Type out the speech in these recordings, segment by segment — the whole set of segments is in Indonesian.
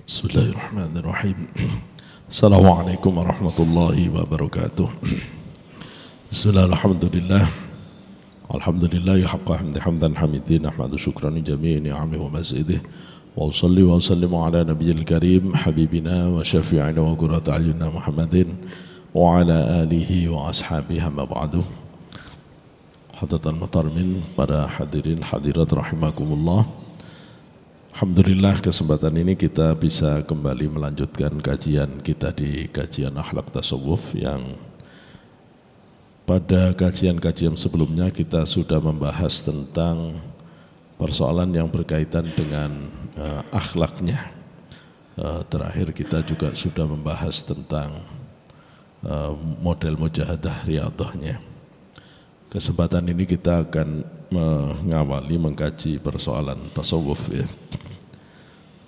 Bismillahirrahmanirrahim. Assalamualaikum warahmatullahi wabarakatuh. Bismillahirrahmanirrahim. Alhamdulillah haqqa hamdan hamidin ahmadu syukran jami'i ni'amihi wa mazidih. Wa usalli wa sallimu ala nabiyil karim habibina wa syafi'ina wa qurrati a'yunina Muhammadin wa ala alihi wa ashabihi amma ba'du. Hadratan muhtaremin, para hadirin hadirat rahimakumullah. Alhamdulillah kesempatan ini kita bisa kembali melanjutkan kajian kita di kajian akhlak tasawuf yang pada kajian-kajian sebelumnya kita sudah membahas tentang persoalan yang berkaitan dengan akhlaknya. Terakhir kita juga sudah membahas tentang model mujahadah riyadhahnya. Kesempatan ini kita akan mengawali mengkaji persoalan tasawuf ya.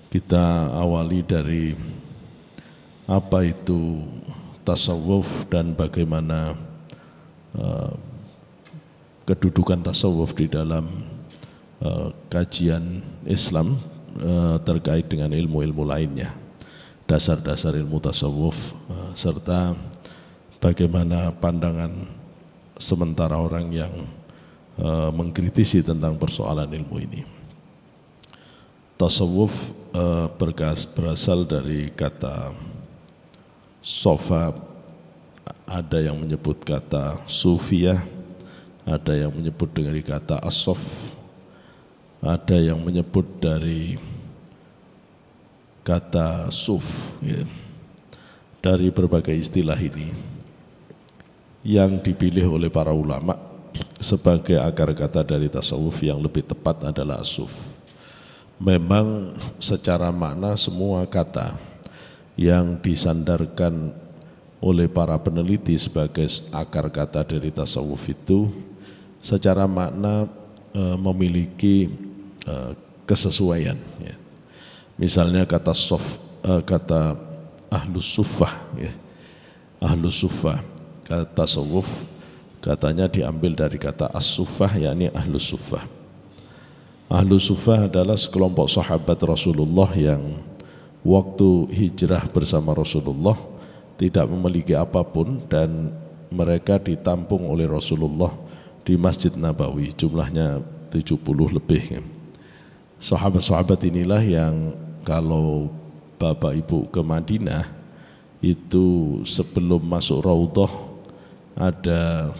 Kita awali dari apa itu tasawuf dan bagaimana kedudukan tasawuf di dalam kajian Islam terkait dengan ilmu-ilmu lainnya, dasar-dasar ilmu tasawuf, serta bagaimana pandangan sementara orang yang mengkritisi tentang persoalan ilmu ini. Tasawuf berasal dari kata sofa, ada yang menyebut kata sufiyah, ada yang menyebut dari kata as-sof, ada yang menyebut dari kata suf ya. Dari berbagai istilah ini yang dipilih oleh para ulama sebagai akar kata dari tasawuf yang lebih tepat adalah as-suf. Memang secara makna semua kata yang disandarkan oleh para peneliti sebagai akar kata dari tasawuf itu secara makna memiliki kesesuaian ya. Misalnya kata sof, kata ahlus suffah ya. Ahlus suffah, kata tasawuf katanya diambil dari kata as-suffah, yakni ahlus suffah. Ahlus suffah adalah sekelompok sahabat Rasulullah yang waktu hijrah bersama Rasulullah tidak memiliki apapun dan mereka ditampung oleh Rasulullah di Masjid Nabawi, jumlahnya 70 lebih. Sahabat-sahabat inilah yang kalau Bapak Ibu ke Madinah itu sebelum masuk Raudhah ada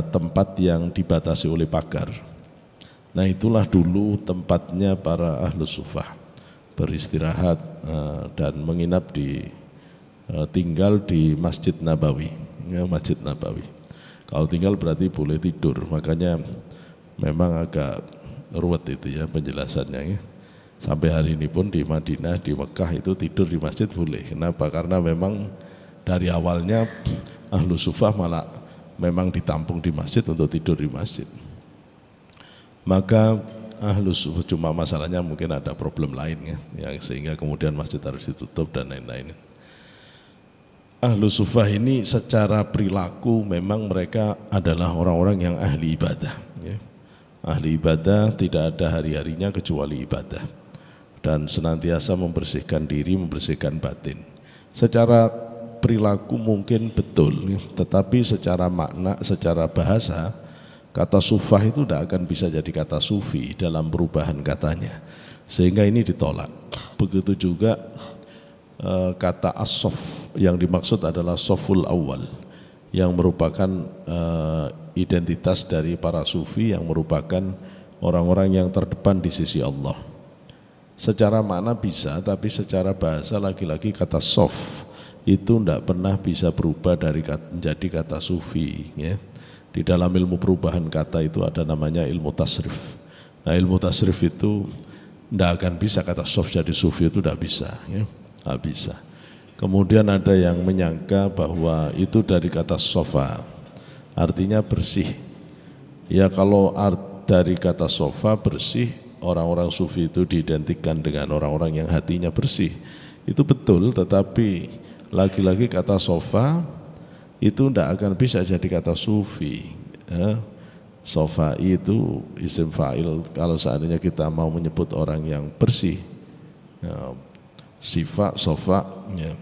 tempat yang dibatasi oleh pagar. Nah itulah dulu tempatnya para ahlus suffah beristirahat dan menginap tinggal di Masjid Nabawi ya, Masjid Nabawi. Kalau tinggal berarti boleh tidur, makanya memang agak ruwet itu ya penjelasannya ya. Sampai hari ini pun di Madinah, di Mekah itu tidur di masjid boleh. Kenapa? Karena memang dari awalnya ahlus suffah malah memang ditampung di masjid untuk tidur di masjid. Maka ahlus suffah, cuma masalahnya mungkin ada problem lain ya, sehingga kemudian masjid harus ditutup dan lain-lain. Ahlus suffah ini secara perilaku memang mereka adalah orang-orang yang ahli ibadah ya. Ahli ibadah, tidak ada hari-harinya kecuali ibadah dan senantiasa membersihkan diri, membersihkan batin. Secara perilaku mungkin betul, tetapi secara makna, secara bahasa, kata sufah itu tidak akan bisa jadi kata sufi dalam perubahan katanya, sehingga ini ditolak. Begitu juga kata as-sof, yang dimaksud adalah soful awal, yang merupakan identitas dari para sufi yang merupakan orang-orang yang terdepan di sisi Allah. Secara makna bisa, tapi secara bahasa lagi-lagi kata sof itu tidak pernah bisa berubah dari menjadi kata sufi ya. Di dalam ilmu perubahan kata itu ada namanya ilmu tasrif. Nah ilmu tasrif itu tidak akan bisa kata sof jadi sufi, itu tidak bisa ya. Tidak bisa. Kemudian ada yang menyangka bahwa itu dari kata sofa, artinya bersih. Ya kalau dari kata sofa bersih, orang-orang sufi itu diidentikan dengan orang-orang yang hatinya bersih. Itu betul, tetapi lagi-lagi kata sofa itu tidak akan bisa jadi kata sufi ya. Sofa itu isim fa'il, kalau seandainya kita mau menyebut orang yang bersih ya, sifa, sofa, ya.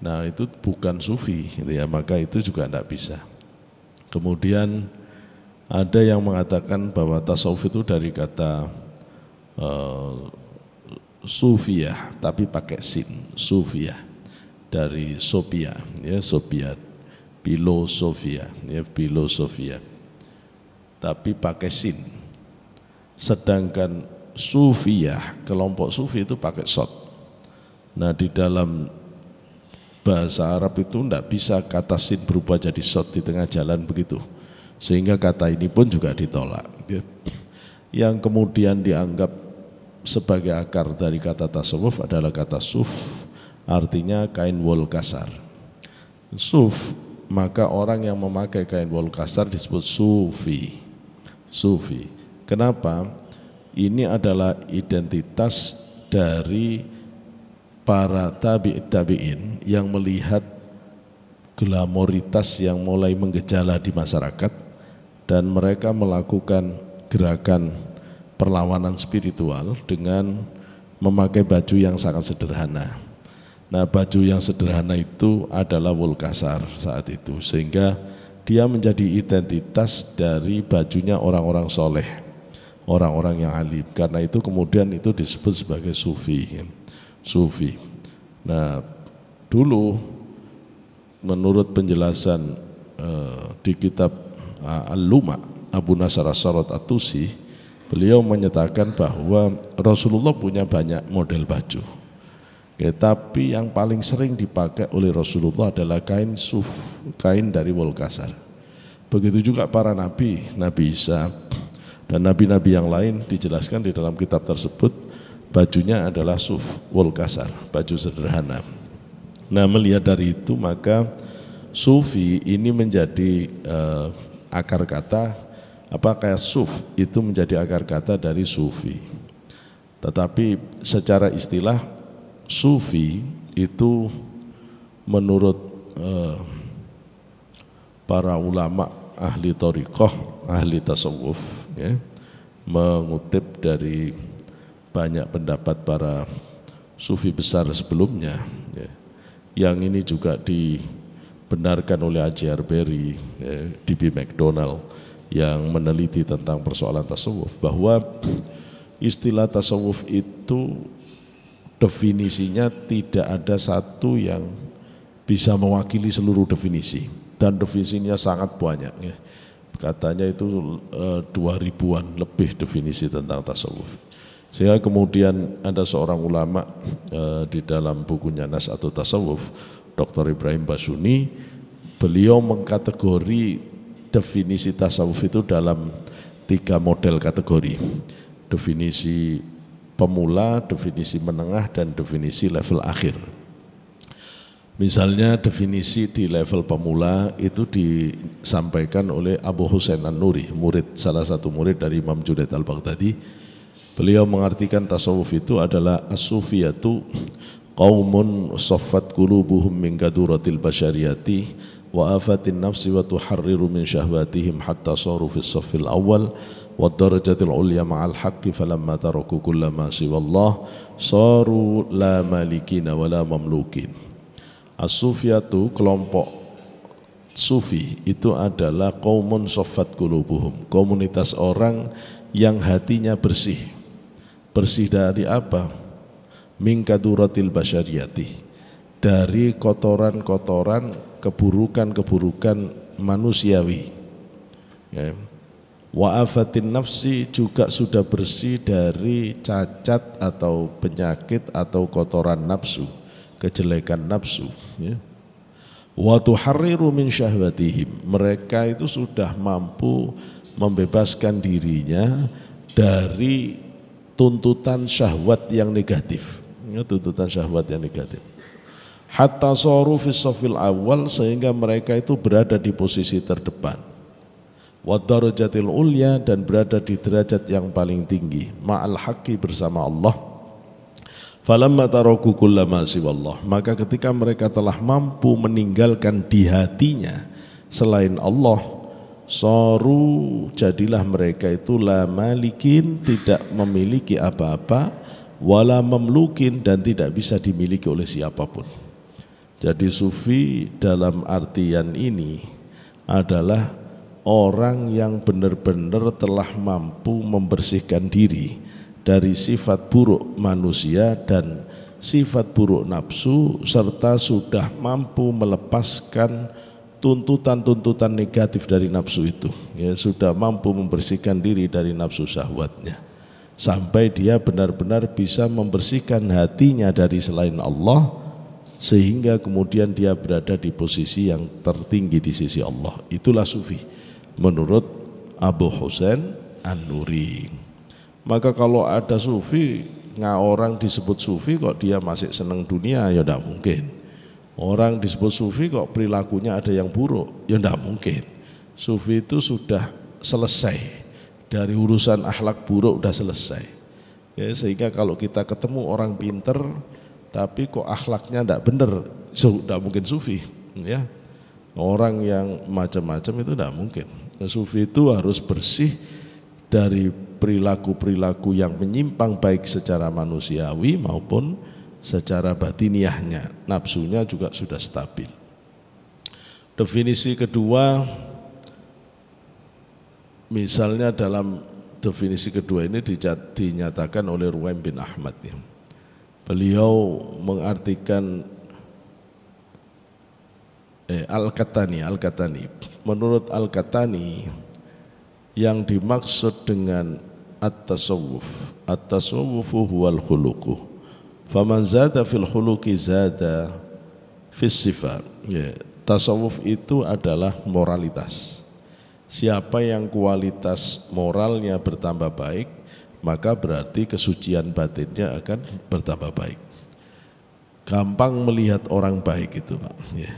Nah itu bukan sufi gitu ya, maka itu juga tidak bisa. Kemudian ada yang mengatakan bahwa tasawuf itu dari kata sufiyah tapi pakai sin, sufiyah dari sofia, ya sofia, filosofia, ya filosofia, tapi pakai sin. Sedangkan sufiyah, kelompok sufi itu pakai sod. Nah di dalam bahasa Arab itu tidak bisa kata sin berubah jadi sod di tengah jalan begitu, sehingga kata ini pun juga ditolak. Yang kemudian dianggap sebagai akar dari kata tasawuf adalah kata suf, artinya kain wol kasar. Suf, maka orang yang memakai kain wol kasar disebut sufi. Sufi. Kenapa? Ini adalah identitas dari para tabi'in yang melihat glamoritas yang mulai menggejala di masyarakat dan mereka melakukan gerakan perlawanan spiritual dengan memakai baju yang sangat sederhana. Nah baju yang sederhana itu adalah wol kasar saat itu, sehingga dia menjadi identitas dari bajunya orang-orang soleh, orang-orang yang alim. Karena itu kemudian itu disebut sebagai sufi. Sufi. Nah dulu menurut penjelasan di kitab Al-Luma Abu Nasr As-Sarat At-Tusi, beliau menyatakan bahwa Rasulullah punya banyak model baju, tapi yang paling sering dipakai oleh Rasulullah adalah kain suf, kain dari wol kasar. Begitu juga para nabi, Nabi Isa dan nabi-nabi yang lain dijelaskan di dalam kitab tersebut, bajunya adalah suf, wol kasar, baju sederhana. Nah melihat dari itu maka sufi ini menjadi akar kata, kayak suf itu menjadi akar kata dari sufi. Tetapi secara istilah sufi itu menurut para ulama ahli thariqah, ahli tasawuf, ya, mengutip dari banyak pendapat para sufi besar sebelumnya, ya, yang ini juga dibenarkan oleh A.J. Berry, ya, D.B. McDonald yang meneliti tentang persoalan tasawuf, bahwa istilah tasawuf itu definisinya tidak ada satu yang bisa mewakili seluruh definisi, dan definisinya sangat banyak, ya. Katanya itu 2000-an lebih definisi tentang tasawuf. Sehingga kemudian ada seorang ulama di dalam bukunya Nas atau Tasawuf, Dr. Ibrahim Basuni, beliau mengkategori definisi tasawuf itu dalam 3 model kategori. Definisi pemula, definisi menengah, dan definisi level akhir. Misalnya definisi di level pemula itu disampaikan oleh Abu Husain An-Nuri, salah satu murid dari Imam Junaid Al-Baghdadi. Beliau mengartikan tasawuf itu adalah as-sufiyatu qaumun saffat qulubuhum min gaduratil basyariyati wa afatin nafsi wa tuharriru min syahwatihim hatta saru fi saffil awal wa darajatil ulya ma'al haqqi falamma taraku kullama siwallah saru la malikina wa la mamlukin. As-sufiyatu, kelompok sufi itu adalah qaumun saffat qulubuhum, komunitas orang yang hatinya bersih. Bersih dari apa? Min kaduratil basyariyati, dari kotoran-kotoran, keburukan-keburukan manusiawi, ya. Wa afatin nafsi, juga sudah bersih dari cacat atau penyakit atau kotoran nafsu, kejelekan nafsu, ya. Wa tuharriru min syahwatihim, mereka itu sudah mampu membebaskan dirinya dari tuntutan syahwat yang negatif, ya, tuntutan syahwat yang negatif. Hatta saru fi safil awal, sehingga mereka itu berada di posisi terdepan. Wa darajatil ulya, dan berada di derajat yang paling tinggi, ma'al haqqi, bersama Allah. Falamma taraku kullama siwallah, maka ketika mereka telah mampu meninggalkan di hatinya selain Allah, saru, jadilah mereka itu la malikin, tidak memiliki apa-apa, wala mamlukin, dan tidak bisa dimiliki oleh siapapun. Jadi sufi dalam artian ini adalah orang yang benar-benar telah mampu membersihkan diri dari sifat buruk manusia dan sifat buruk nafsu, serta sudah mampu melepaskan tuntutan-tuntutan negatif dari nafsu itu, ya, sudah mampu membersihkan diri dari nafsu syahwatnya, sampai dia benar-benar bisa membersihkan hatinya dari selain Allah, sehingga kemudian dia berada di posisi yang tertinggi di sisi Allah. Itulah sufi menurut Abu Husain An-Nuri. Maka kalau ada sufi, orang disebut sufi kok dia masih senang dunia, ya tidak mungkin. Orang disebut sufi kok perilakunya ada yang buruk, ya tidak mungkin. Sufi itu sudah selesai dari urusan akhlak buruk, sudah selesai, ya, sehingga kalau kita ketemu orang pinter tapi kok akhlaknya tidak benar, tidak mungkin sufi, ya. Orang yang macam-macam itu tidak mungkin. Sufi itu harus bersih dari perilaku-perilaku yang menyimpang, baik secara manusiawi maupun secara batiniahnya. Nafsunya juga sudah stabil. Definisi kedua, misalnya dalam definisi kedua ini dinyatakan oleh Ruwaim bin Ahmad, ya. Beliau mengartikan Al-Qahtani. Menurut Al-Qahtani, yang dimaksud dengan at-tasawwufu huwal khuluqu. Faman zada fil khuluqi zada fis sifat. Ya, tasawuf itu adalah moralitas. Siapa yang kualitas moralnya bertambah baik, maka berarti kesucian batinnya akan bertambah baik. Gampang melihat orang baik itu, Pak, ya.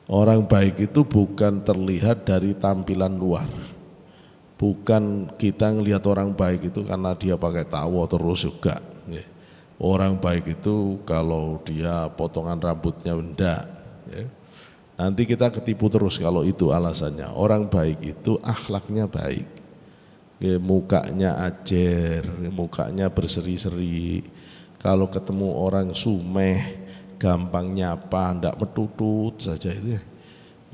Orang baik itu bukan terlihat dari tampilan luar. Bukan kita ngelihat orang baik itu karena dia pakai tawo terus juga, ya. Orang baik itu kalau dia potongan rambutnya enggak, ya. Nanti kita ketipu terus kalau itu alasannya. Orang baik itu akhlaknya baik, ya, mukanya ajer, mukanya berseri-seri. Kalau ketemu orang sumeh, gampang nyapa, ndak metutut saja itu,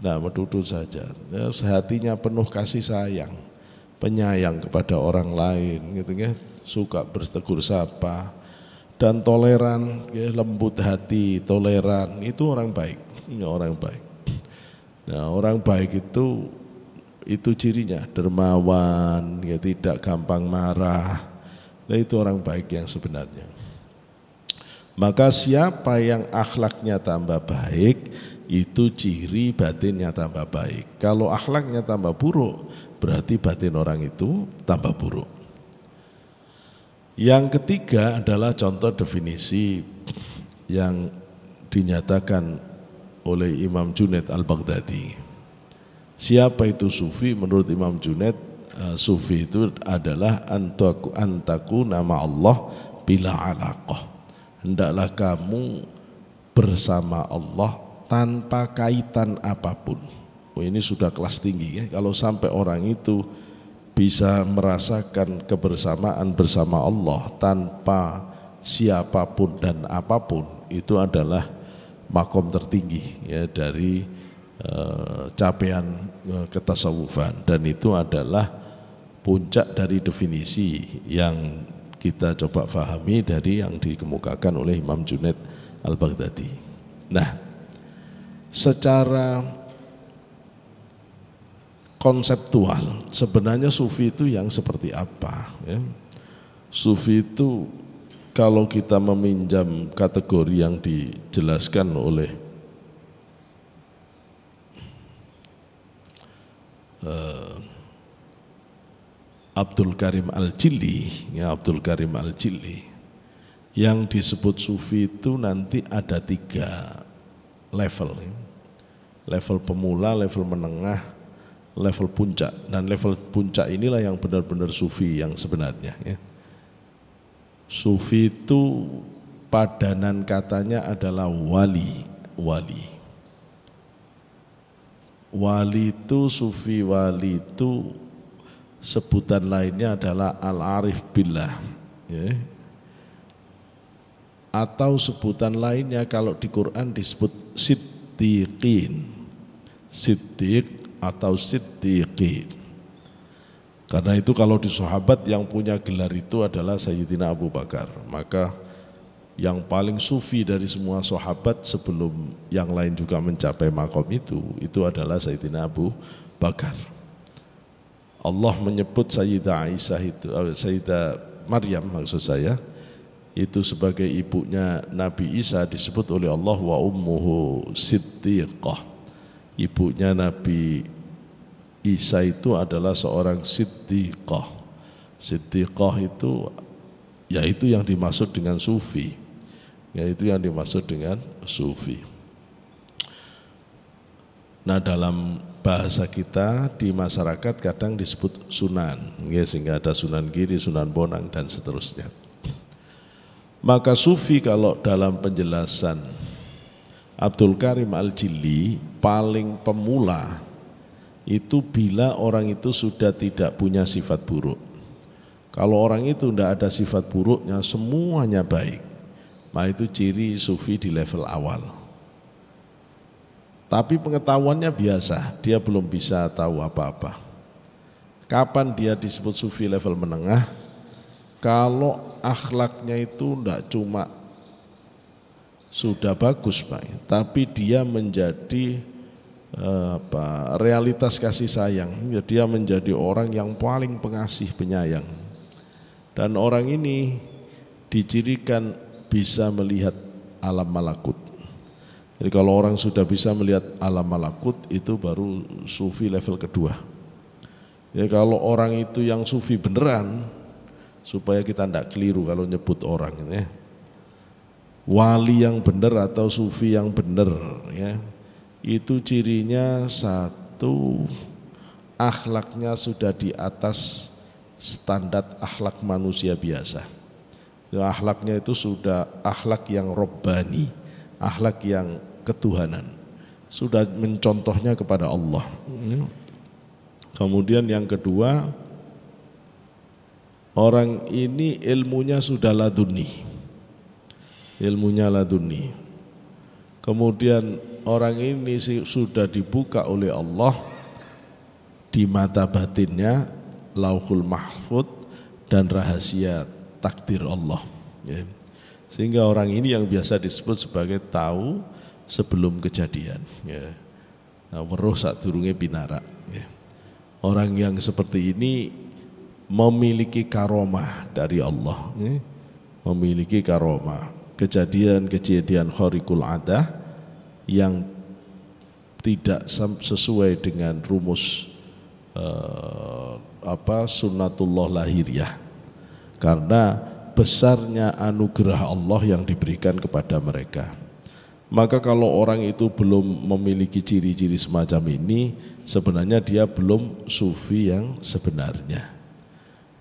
ndak metutut saja. Ya, hatinya penuh kasih sayang, penyayang kepada orang lain, gitu ya, suka bertegur sapa dan toleran, ya, lembut hati, toleran. Itu orang baik, ini orang baik. Nah, orang baik itu cirinya dermawan, ya, tidak gampang marah. Nah, itu orang baik yang sebenarnya. Maka siapa yang akhlaknya tambah baik, itu ciri batinnya tambah baik. Kalau akhlaknya tambah buruk, berarti batin orang itu tambah buruk. Yang ketiga adalah contoh definisi yang dinyatakan oleh Imam Junaid Al-Baghdadi. Siapa itu sufi? Menurut Imam Junaid, sufi itu adalah antaku nama Allah bila alaqah. Hendaklah kamu bersama Allah tanpa kaitan apapun. Oh, ini sudah kelas tinggi, ya. Kalau sampai orang itu bisa merasakan kebersamaan bersama Allah tanpa siapapun dan apapun, itu adalah makom tertinggi, ya, dari capaian ketasawufan, dan itu adalah puncak dari definisi yang kita coba fahami dari yang dikemukakan oleh Imam Junaid Al-Baghdadi. Nah, secara konseptual sebenarnya sufi itu yang seperti apa, ya? Sufi itu kalau kita meminjam kategori yang dijelaskan oleh Abdul Karim Al-Jilli, ya, Abdul Karim Al-Jilli, yang disebut sufi itu nanti ada 3 level, ya. Level pemula, level menengah, level puncak. Dan level puncak inilah yang benar-benar sufi yang sebenarnya, ya. Sufi itu padanan katanya adalah wali. Wali itu, sufi wali itu sebutan lainnya adalah al-arif billah, ya. atau sebutan lainnya kalau di Quran disebut siddiqin, siddiq atau siddiqin. Karena itu kalau di sahabat yang punya gelar itu adalah Sayyidina Abu Bakar, maka yang paling sufi dari semua sahabat sebelum yang lain juga mencapai makom itu adalah Sayyidina Abu Bakar. Allah menyebut Sayyidah Aisyah itu, Sayyidah Maryam maksud saya, itu sebagai ibunya Nabi Isa disebut oleh Allah wa ummuhu siddiqah. Ibunya Nabi Isa itu adalah seorang siddiqah. Siddiqah itu yaitu yang dimaksud dengan sufi. Yaitu yang dimaksud dengan sufi. Nah, dalam bahasa kita di masyarakat kadang disebut sunan, ya, sehingga ada Sunan Giri, Sunan Bonang dan seterusnya. Maka sufi kalau dalam penjelasan Abdul Karim Al-Jilli paling pemula itu bila orang itu sudah tidak punya sifat buruk. Kalau orang itu tidak ada sifat buruknya, semuanya baik, maka itu ciri sufi di level awal. Tapi pengetahuannya biasa, dia belum bisa tahu apa-apa. Kapan dia disebut sufi level menengah? Kalau akhlaknya itu tidak cuma sudah bagus Pak, tapi dia menjadi realitas kasih sayang. Dia menjadi orang yang paling pengasih penyayang. Dan orang ini dicirikan bisa melihat alam malakut. Jadi kalau orang sudah bisa melihat alam malakut itu baru sufi level kedua. Ya, kalau orang itu yang sufi beneran, supaya kita tidak keliru kalau nyebut orang, ya. Wali yang benar atau sufi yang benar, ya, itu cirinya satu, akhlaknya sudah di atas standar akhlak manusia biasa. Ya, akhlaknya itu sudah akhlak yang robbani, akhlak yang ketuhanan, sudah mencontohnya kepada Allah. Kemudian yang kedua, orang ini ilmunya sudah laduni, ilmunya laduni. Kemudian orang ini sudah dibuka oleh Allah di mata batinnya Lauhul Mahfud dan rahasia takdir Allah, ya. Sehingga orang ini yang biasa disebut sebagai tahu sebelum kejadian, ya. Nah, weruh sadurunge pinarak, ya. Orang yang seperti ini memiliki karomah dari Allah, ya. Memiliki karomah, kejadian-kejadian khariqul adah yang tidak sesuai dengan rumus sunnatullah lahiriah, karena besarnya anugerah Allah yang diberikan kepada mereka. Maka kalau orang itu belum memiliki ciri-ciri semacam ini, sebenarnya dia belum sufi yang sebenarnya.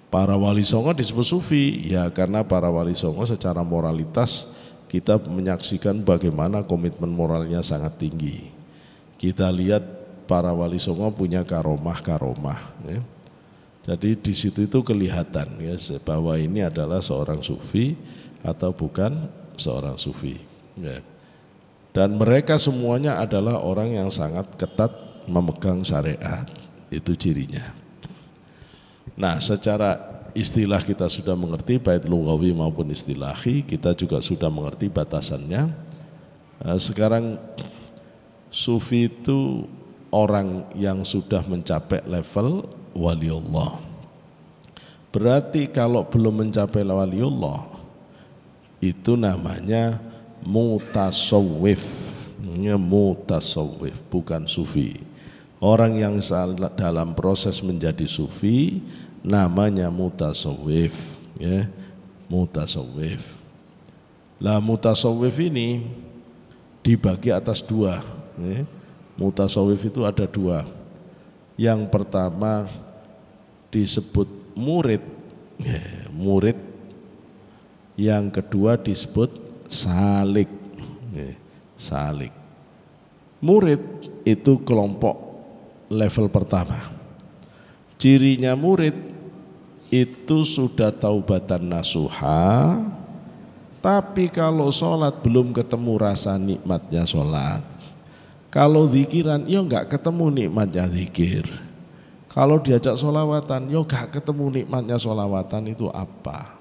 Para wali songo disebut sufi, ya karena para wali songo secara moralitas kita menyaksikan bagaimana komitmen moralnya sangat tinggi. Kita lihat para wali songo punya karomah-karomah, ya. Jadi di situ itu kelihatan, ya, bahwa ini adalah seorang sufi atau bukan seorang sufi, ya. Dan mereka semuanya adalah orang yang sangat ketat memegang syariat, itu cirinya. Nah, secara istilah kita sudah mengerti, baik lughawi maupun istilahi, kita juga sudah mengerti batasannya. Sekarang sufi itu orang yang sudah mencapai level waliullah. Berarti kalau belum mencapai waliullah, itu namanya mutasawwif. Mutasawwif, bukan sufi. Orang yang dalam proses menjadi sufi namanya mutasawwif, ya, mutasawwif. Lah mutasawwif ini dibagi atas dua, ya. Mutasawwif itu ada dua. Yang pertama disebut murid, ya, murid. Yang kedua disebut salik, ya, salik. Murid itu kelompok level pertama. Cirinya murid itu sudah taubatan nasuha, Tapi kalau sholat belum ketemu rasa nikmatnya sholat. Kalau zikiran, ya enggak ketemu nikmatnya zikir. Kalau diajak sholawatan, ya enggak ketemu nikmatnya sholawatan itu apa.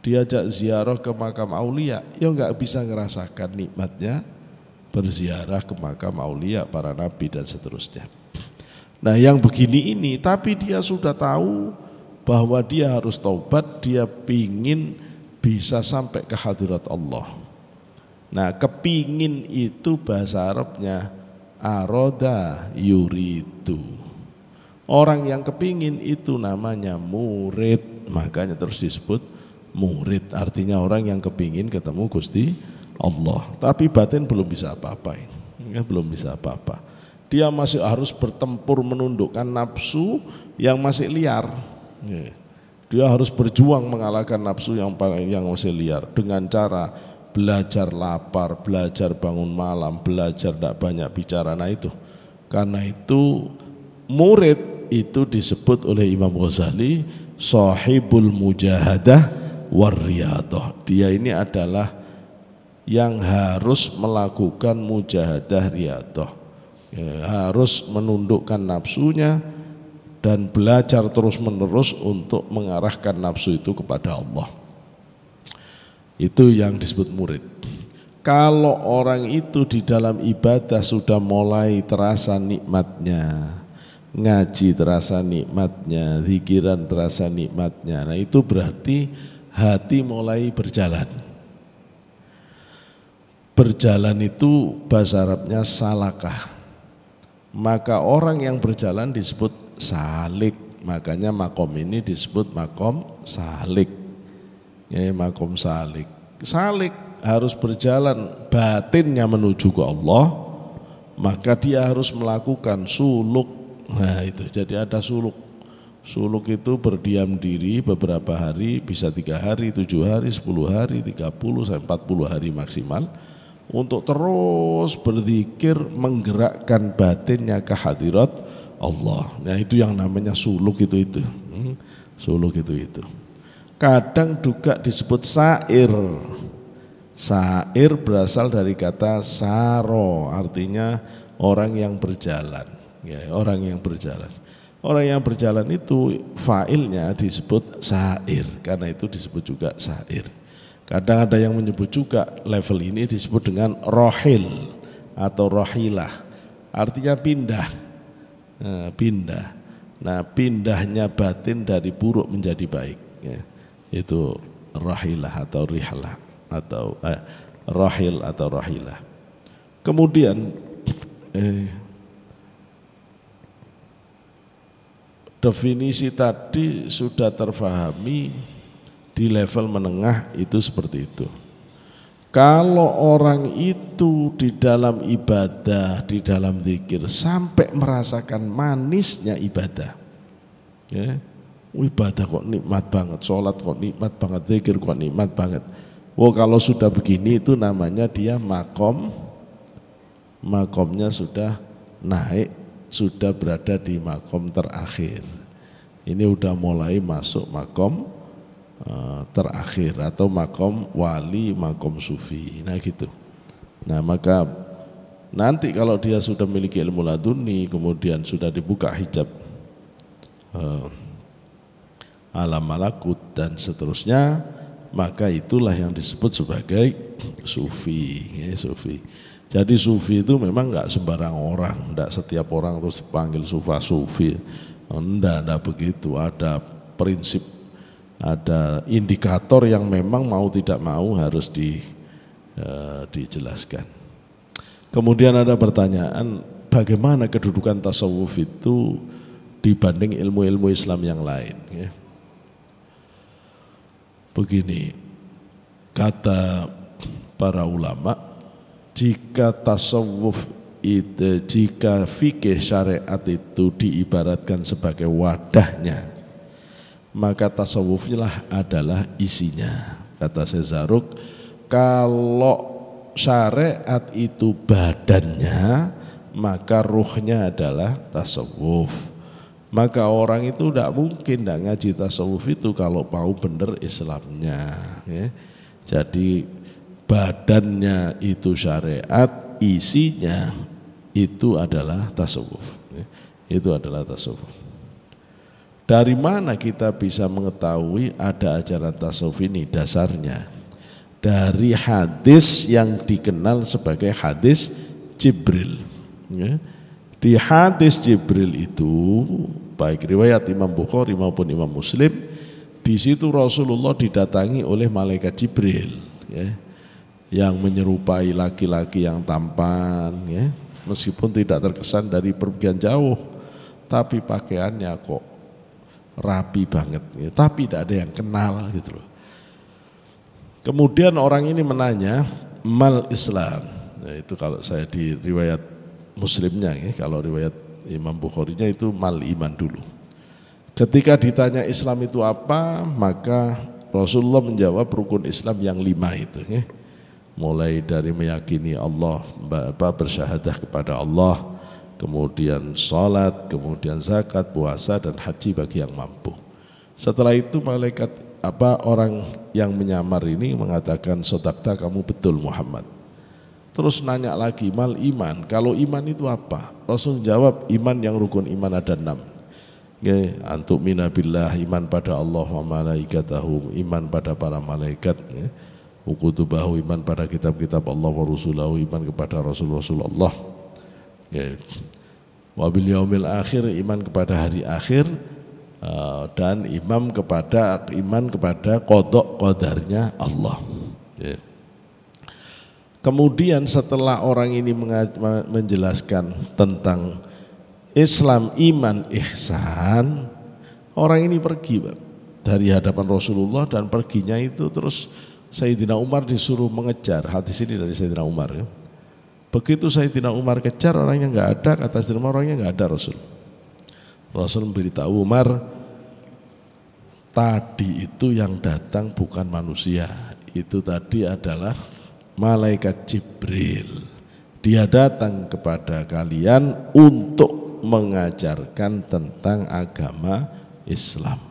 Diajak ziarah ke makam aulia, ya enggak bisa ngerasakan nikmatnya berziarah ke makam aulia, para nabi dan seterusnya. Nah yang begini ini, tapi dia sudah tahu bahwa dia harus taubat, dia pingin bisa sampai ke hadirat Allah. Nah kepingin itu bahasa Arabnya aroda yuridu. Orang yang kepingin itu namanya murid, makanya terus disebut murid. Artinya orang yang kepingin ketemu Gusti Allah. Tapi batin belum bisa apa-apa, belum bisa apa-apa. Dia masih harus bertempur menundukkan nafsu yang masih liar. Dia harus berjuang mengalahkan nafsu yang masih liar dengan cara belajar lapar, belajar bangun malam, belajar tidak banyak bicara. Nah itu, karena itu murid itu disebut oleh Imam Ghazali sahibul mujahadah warriyadah. Dia ini adalah yang harus melakukan mujahadah riyadah, harus menundukkan nafsunya dan belajar terus menerus untuk mengarahkan nafsu itu kepada Allah. Itu yang disebut murid. Kalau orang itu di dalam ibadah sudah mulai terasa nikmatnya, ngaji terasa nikmatnya, zikiran terasa nikmatnya, nah itu berarti hati mulai berjalan. Berjalan itu bahasa Arabnya salakah. Maka orang yang berjalan disebut salik. Makanya makom ini disebut makom salik. Makom salik. Salik harus berjalan batinnya menuju ke Allah, maka dia harus melakukan suluk. Nah itu, jadi ada suluk. Suluk itu berdiam diri beberapa hari, bisa 3 hari, 7 hari, 10 hari, 30 sampai 40 hari maksimal, untuk terus berzikir menggerakkan batinnya ke hadirat Allah. Nah itu yang namanya suluk itu. Suluk itu. Kadang juga disebut sair. Sair berasal dari kata saro, artinya orang yang berjalan. Orang yang berjalan. Orang yang berjalan itu fa'ilnya disebut sair, karena itu disebut juga sair. Kadang ada yang menyebut juga level ini disebut dengan rohil atau rohilah, artinya pindah. Pindah. Nah pindahnya batin dari buruk menjadi baik. Itu rahilah atau rihlah atau rahil atau rahilah. Kemudian definisi tadi sudah terfahami di level menengah itu seperti itu. Kalau orang itu di dalam ibadah, di dalam zikir sampai merasakan manisnya ibadah, ibadah kok nikmat banget, sholat kok nikmat banget, zikir kok nikmat banget. Kalau sudah begini itu namanya dia makomnya sudah naik, sudah berada di makom terakhir. Ini udah mulai masuk makom terakhir atau makom wali, makom sufi. Nah gitu. Nah maka nanti kalau dia sudah memiliki ilmu laduni, kemudian sudah dibuka hijab alam malakut dan seterusnya, maka itulah yang disebut sebagai sufi. Sufi. Jadi sufi itu memang enggak sembarang orang, enggak setiap orang terus dipanggil sufi. Enggak begitu. Ada prinsip, ada indikator yang memang mau tidak mau harus dijelaskan. Kemudian ada pertanyaan, bagaimana kedudukan tasawuf itu dibanding ilmu-ilmu Islam yang lain? Begini, kata para ulama, jika tasawuf itu, jika fikih syariat itu diibaratkan sebagai wadahnya, maka tasawuflah adalah isinya. Kata Sezaruk, kalau syariat itu badannya, maka ruhnya adalah tasawuf. Maka orang itu tidak mungkin tidak ngaji tasawuf itu kalau mau benar Islamnya. Jadi badannya itu syariat, isinya itu adalah tasawuf. Itu adalah tasawuf. Dari mana kita bisa mengetahui ada ajaran tasawuf ini? Dasarnya dari hadis yang dikenal sebagai hadis Jibril. Di hadis Jibril itu, baik riwayat Imam Bukhari maupun Imam Muslim, di situ Rasulullah didatangi oleh malaikat Jibril, yang menyerupai laki-laki yang tampan, meskipun tidak terkesan dari pergian jauh, tapi pakaiannya kok rapi banget, tapi tidak ada yang kenal gitu loh. Kemudian orang ini menanya, mal Islam. Nah, itu kalau saya di riwayat Muslimnya, kalau riwayat Imam Bukharinya itu mal iman dulu. Ketika ditanya Islam itu apa, maka Rasulullah menjawab rukun Islam yang 5 itu, mulai dari meyakini Allah, bersyahadah kepada Allah, kemudian salat, kemudian zakat, puasa, dan haji bagi yang mampu. Setelah itu malaikat orang yang menyamar ini mengatakan, sodakta, kamu betul Muhammad. Terus nanya lagi, mal iman, kalau iman itu apa? Rasul jawab, iman yang rukun iman ada 6. Antuk minabillah, iman pada Allah wa malaikatahu, iman pada para malaikat, ukutubahu, iman pada kitab-kitab Allah wa rusulahu, iman kepada Rasul-Rasul Allah, wabil yaumil akhir, iman kepada hari akhir, dan iman kepada qada qadarnya Allah. Kemudian setelah orang ini menjelaskan tentang Islam, iman, ihsan, orang ini pergi dari hadapan Rasulullah, dan perginya itu terus Sayyidina Umar disuruh mengejar. Hadis ini dari Sayyidina Umar. Begitu Sayyidina Umar kejar, orangnya nggak ada, kata Sayyidina Umar, orangnya nggak ada. Rasul memberitahu Umar, tadi itu yang datang bukan manusia, itu tadi adalah malaikat Jibril. Dia datang kepada kalian untuk mengajarkan tentang agama Islam.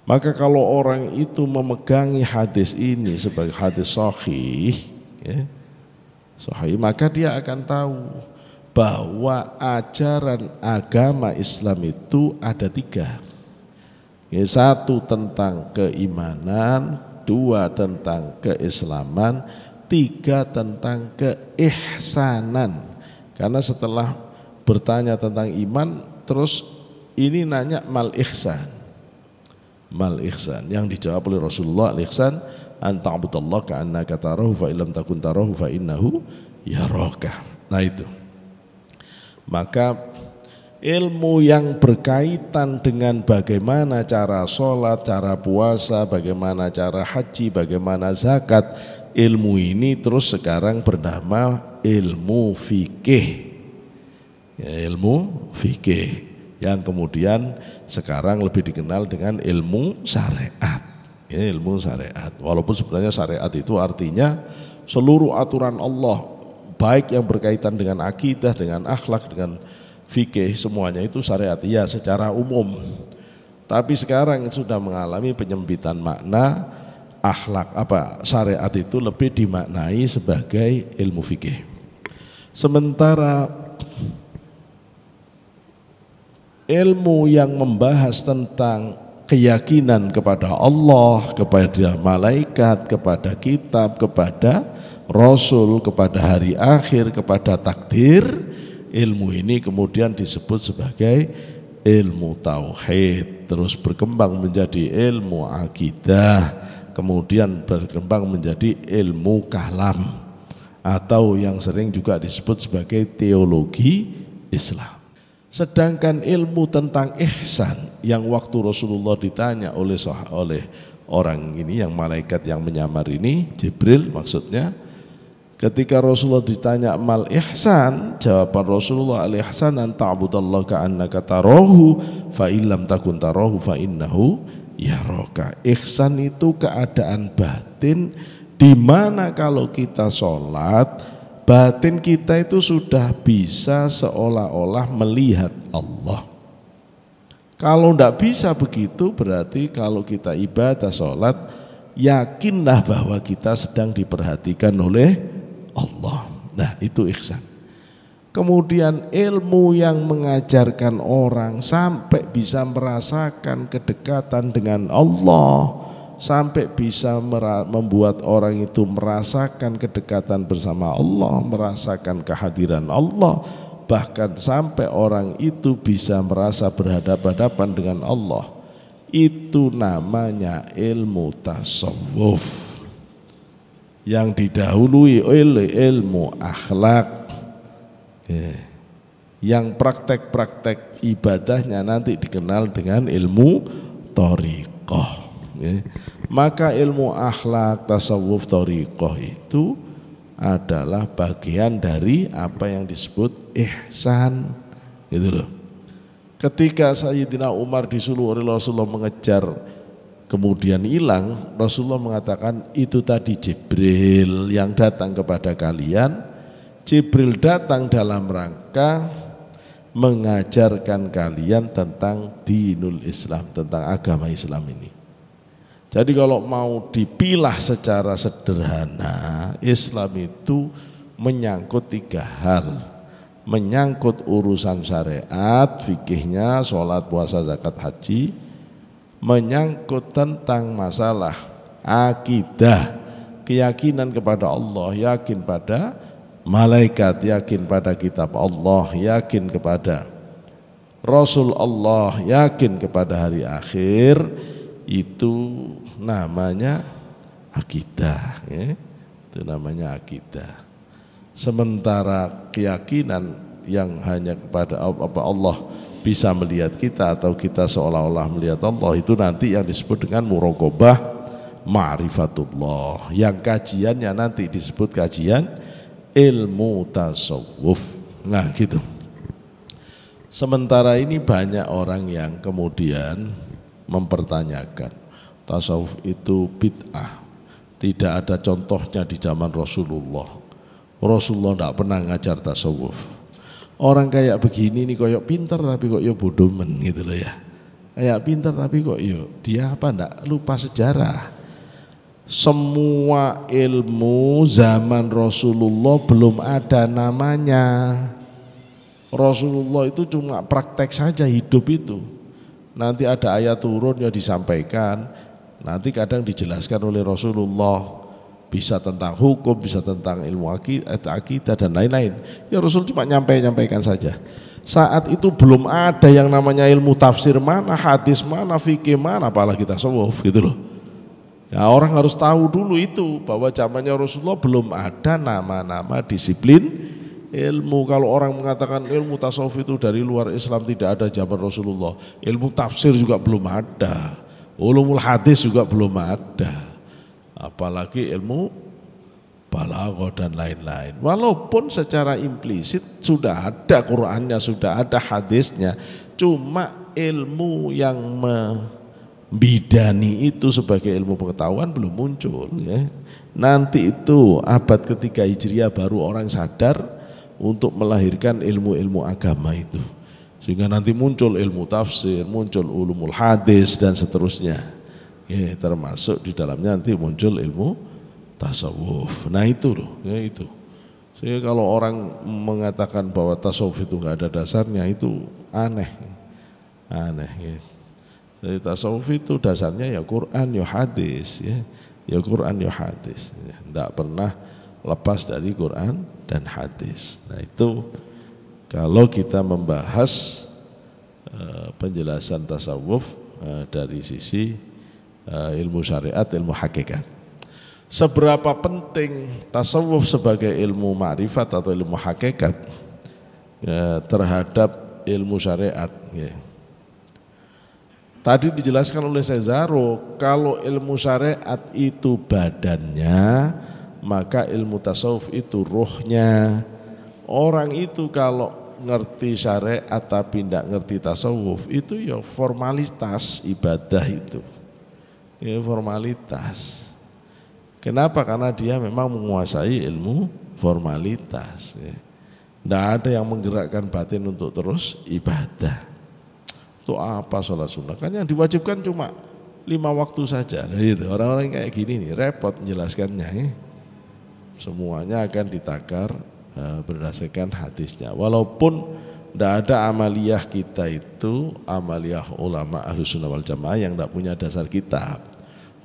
Maka kalau orang itu memegangi hadis ini sebagai hadis sahih, maka dia akan tahu bahwa ajaran agama Islam itu ada 3. 1 tentang keimanan, 2 tentang keislaman, 3 tentang keihsanan. Karena setelah bertanya tentang iman, terus ini nanya mal ihsan. Mal ihsan yang dijawab oleh Rasulullah, al ihsan an ta'budallaha ka'annaka tarahu fa illam takun tarahu fa innahu yaraka. Nah itu. Maka ilmu yang berkaitan dengan bagaimana cara sholat, cara puasa, bagaimana cara haji, bagaimana zakat, ilmu ini terus sekarang bernama ilmu fikih. Ilmu fikih yang kemudian sekarang lebih dikenal dengan ilmu syariat. Ilmu syariat. Walaupun sebenarnya syariat itu artinya seluruh aturan Allah, baik yang berkaitan dengan akidah, dengan akhlak, dengan fikih, semuanya itu syariat, ya secara umum. Tapi sekarang sudah mengalami penyempitan makna, akhlak syariat itu lebih dimaknai sebagai ilmu fikih. Sementara ilmu yang membahas tentang keyakinan kepada Allah, kepada malaikat, kepada kitab, kepada Rasul, kepada hari akhir, kepada takdir, ilmu ini kemudian disebut sebagai ilmu tauhid, terus berkembang menjadi ilmu akidah, kemudian berkembang menjadi ilmu kalam, atau yang sering juga disebut sebagai teologi Islam. Sedangkan ilmu tentang ihsan yang waktu Rasulullah ditanya oleh orang ini, yang malaikat yang menyamar ini, Jibril maksudnya, ketika Rasulullah ditanya mal ihsan, jawaban Rasulullah, al ihsan an ta'budallaha ka'annaka tarahu fa illam takun tarahu fa innahu yaraka. Ihsan itu keadaan batin, di mana kalau kita sholat, batin kita itu sudah bisa seolah-olah melihat Allah. Kalau tidak bisa begitu, berarti kalau kita ibadah sholat, yakinlah bahwa kita sedang diperhatikan oleh Allah. Nah, itu ihsan. Kemudian ilmu yang mengajarkan orang sampai bisa merasakan kedekatan dengan Allah, sampai bisa membuat orang itu merasakan kedekatan bersama Allah, merasakan kehadiran Allah, bahkan sampai orang itu bisa merasa berhadapan-hadapan dengan Allah. Itu namanya ilmu tasawuf yang didahului oleh ilmu akhlak. Yang praktek-praktek ibadahnya nanti dikenal dengan ilmu thariqah. Maka ilmu akhlak, tasawuf, thariqah itu adalah bagian dari apa yang disebut ihsan. Gitu loh. Ketika Sayyidina Umar disuruh oleh Rasulullah mengejar kemudian hilang, Rasulullah mengatakan itu tadi Jibril yang datang kepada kalian. Jibril datang dalam rangka mengajarkan kalian tentang dinul Islam, tentang agama Islam ini. Jadi kalau mau dipilah secara sederhana, Islam itu menyangkut 3 hal. Menyangkut urusan syariat, fikihnya, sholat, puasa, zakat, haji. Menyangkut tentang masalah akidah, keyakinan kepada Allah, yakin pada malaikat, yakin pada kitab Allah, yakin kepada Rasul Allah, yakin kepada hari akhir. Itu namanya akidah, ya. Itu namanya akidah. Sementara keyakinan yang hanya kepada Allah bisa melihat kita atau kita seolah-olah melihat Allah, itu nanti yang disebut dengan muraqabah ma'rifatullah, yang kajiannya nanti disebut kajian ilmu tasawuf. Nah gitu. Sementara ini banyak orang yang kemudian mempertanyakan tasawuf itu bid'ah, tidak ada contohnya di zaman Rasulullah. Rasulullah tidak pernah ngajar tasawuf. Orang kayak begini nih koyok pintar tapi kok yo bodoh men gitu loh ya. Kayak pintar tapi kok yo dia apa ndak lupa sejarah. Semua ilmu zaman Rasulullah belum ada namanya. Rasulullah itu cuma praktek saja hidup itu. Nanti ada ayat turun ya disampaikan. Nanti kadang dijelaskan oleh Rasulullah. Bisa tentang hukum, bisa tentang ilmu akidah dan lain-lain. Ya Rasul cuma nyampaikan saja. Saat itu belum ada yang namanya ilmu tafsir mana, hadis mana, fikih mana, apalagi tasawuf gitu loh. Ya orang harus tahu dulu itu bahwa zamannya Rasulullah belum ada nama-nama disiplin ilmu. Kalau orang mengatakan ilmu tasawuf itu dari luar Islam, tidak ada zaman Rasulullah. Ilmu tafsir juga belum ada, ulumul hadis juga belum ada, apalagi ilmu balaghah dan lain-lain. Walaupun secara implisit sudah ada Qur'annya, sudah ada hadisnya, cuma ilmu yang bidani itu sebagai ilmu pengetahuan belum muncul ya. Nanti itu abad ketiga Hijriah baru orang sadar untuk melahirkan ilmu-ilmu agama itu. Sehingga nanti muncul ilmu tafsir, muncul ulumul hadis dan seterusnya. Ya, termasuk di dalamnya nanti muncul ilmu tasawuf. Nah itu loh, ya itu. Sehingga kalau orang mengatakan bahwa tasawuf itu enggak ada dasarnya, itu aneh. Aneh ya. Jadi tasawuf itu dasarnya ya Quran ya hadis ya. Ya Quran ya hadis. Tidak pernah lepas dari Quran dan hadis. Nah itu kalau kita membahas penjelasan tasawuf dari sisi ilmu syariat, ilmu hakikat. Seberapa penting tasawuf sebagai ilmu ma'rifat atau ilmu hakikat terhadap ilmu syariat ya. Tadi dijelaskan oleh Sezaro, kalau ilmu syariat itu badannya, maka ilmu tasawuf itu ruhnya. Orang itu kalau ngerti syariat tapi tidak ngerti tasawuf, itu ya formalitas ibadah itu. Ya formalitas. Kenapa? Karena dia memang menguasai ilmu formalitas. Tidak ada yang menggerakkan batin untuk terus ibadah. Itu apa sholat sunnah? Kan yang diwajibkan cuma 5 waktu saja. Nah, itu orang-orang kayak gini nih repot menjelaskannya. Semuanya akan ditakar berdasarkan hadisnya. Walaupun tidak ada amaliyah kita itu, amaliyah ulama Ahlus Sunnah wal Jamaah yang tidak punya dasar kitab.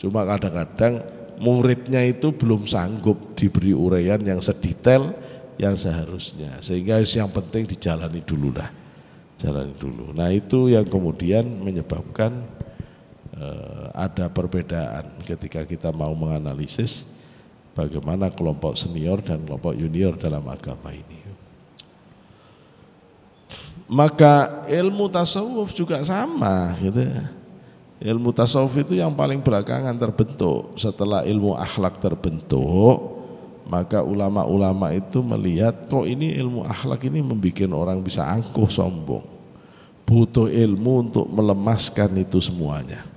Cuma kadang-kadang muridnya itu belum sanggup diberi uraian yang sedetail yang seharusnya. Sehingga yang penting dijalani dulu lah. Jalani dulu. Nah itu yang kemudian menyebabkan ada perbedaan ketika kita mau menganalisis bagaimana kelompok senior dan kelompok junior dalam agama ini. Maka ilmu tasawuf juga sama gitu. Ilmu tasawuf itu yang paling belakangan terbentuk. Setelah ilmu akhlak terbentuk, maka ulama-ulama itu melihat kok ini ilmu akhlak ini membuat orang bisa angkuh sombong. Butuh ilmu untuk melemaskan itu semuanya.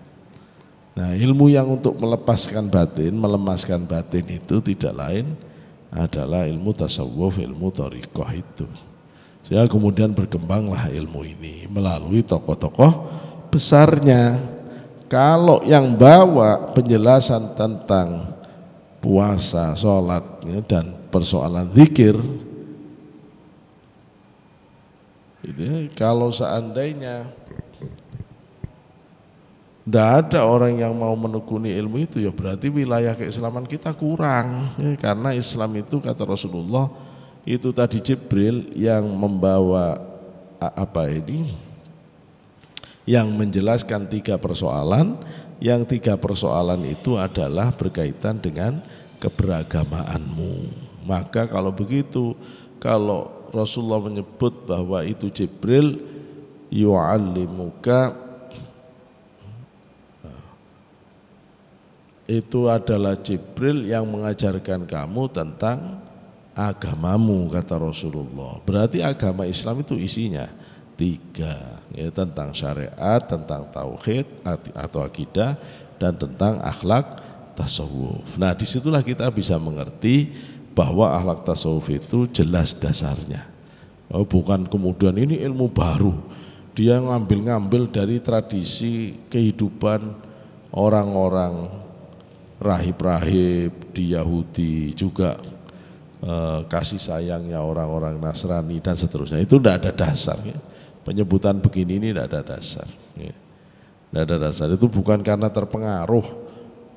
Nah ilmu yang untuk melepaskan batin, melemaskan batin itu tidak lain adalah ilmu tasawuf, ilmu thariqah itu. Sehingga kemudian berkembanglah ilmu ini melalui tokoh-tokoh besarnya. Kalau yang bawa penjelasan tentang puasa, sholat dan persoalan zikir, kalau seandainya tidak ada orang yang mau menekuni ilmu itu, ya berarti wilayah keislaman kita kurang. Karena Islam itu kata Rasulullah itu tadi Jibril yang membawa yang menjelaskan 3 persoalan, yang 3 persoalan itu adalah berkaitan dengan keberagamaanmu. Maka kalau begitu, kalau Rasulullah menyebut bahwa itu Jibril yu'allimuka, itu adalah Jibril yang mengajarkan kamu tentang agamamu kata Rasulullah. Berarti agama Islam itu isinya 3, ya, tentang syariat, tentang tauhid atau akidah, dan tentang akhlak tasawuf. Nah disitulah kita bisa mengerti bahwa akhlak tasawuf itu jelas dasarnya. Bukan kemudian ini ilmu baru, dia ngambil dari tradisi kehidupan orang-orang rahib-rahib di Yahudi juga. Kasih sayangnya orang-orang Nasrani dan seterusnya, itu tidak ada dasar ya. Penyebutan begini ini tidak ada dasar ya. Tidak ada dasar, itu bukan karena terpengaruh